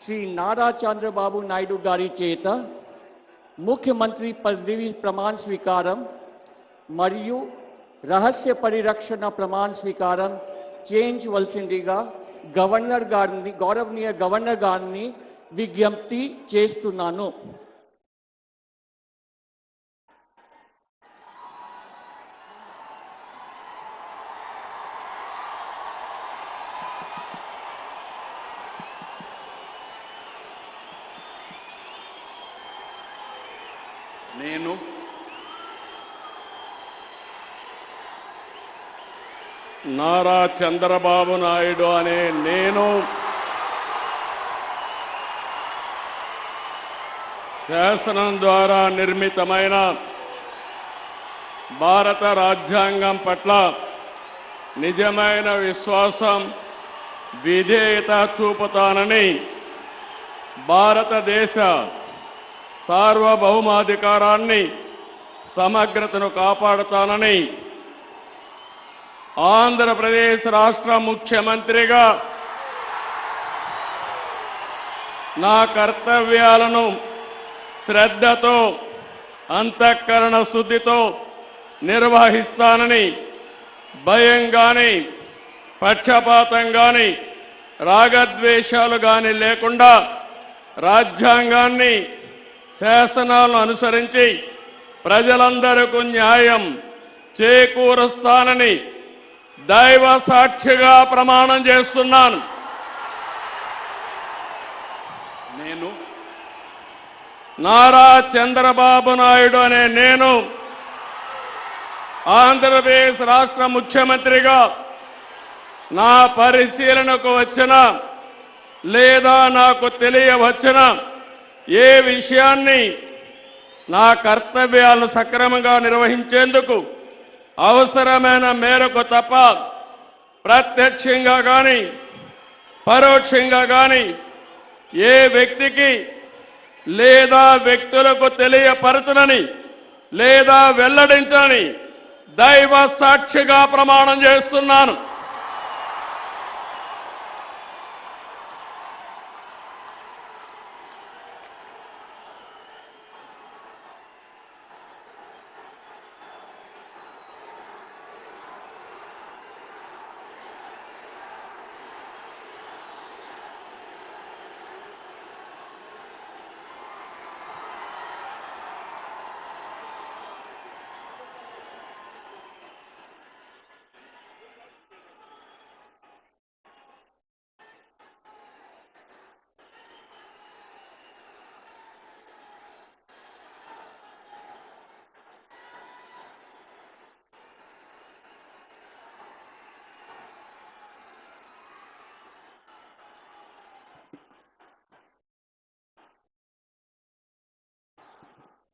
శ్రీ నారా చంద్రబాబు నాయుడు గారి చేత ముఖ్యమంత్రి పదవి ప్రమాణ స్వీకారం మరియు రహస్య పరిరక్షణ ప్రమాణ స్వీకారం చేయించవలసిందిగా గౌరవనీయ గవర్నర్ గారిని విజ్ఞప్తి చేస్తున్నాను. నేను నారా చంద్రబాబు నాయుడు అనే నేను శాసనం ద్వారా నిర్మితమైన భారత రాజ్యాంగం పట్ల నిజమైన విశ్వాసం, విధేయత చూపుతానని, భారతదేశ సార్వభౌమాధికారాన్ని, సమగ్రతను కాపాడుతానని, ఆంధ్రప్రదేశ్ రాష్ట్ర ముఖ్యమంత్రిగా నా కర్తవ్యాలను శ్రద్ధతో, అంతఃకరణ శుద్ధితో నిర్వహిస్తానని, భయం గాని, పక్షపాతం గాని, రాగద్వేషాలు గాని లేకుండా రాజ్యాంగాన్ని, శాసనాలను అనుసరించి ప్రజలందరికీ న్యాయం చేకూరుస్తానని దైవ సాక్షిగా ప్రమాణం చేస్తున్నాను. నేను నారా చంద్రబాబు నాయుడు అనే నేను ఆంధ్రప్రదేశ్ రాష్ట్ర ముఖ్యమంత్రిగా నా పరిశీలనకు వచ్చిన లేదా నాకు తెలియవచ్చిన ఏ విషయాన్ని నా కర్తవ్యాలను సక్రమంగా నిర్వహించేందుకు అవసరమైన మేరకు తప్ప ప్రత్యక్షంగా కానీ పరోక్షంగా కానీ ఏ వ్యక్తికి లేదా వ్యక్తులకు తెలియపరచనని లేదా వెల్లడించని దైవ సాక్షిగా ప్రమాణం చేస్తున్నాను.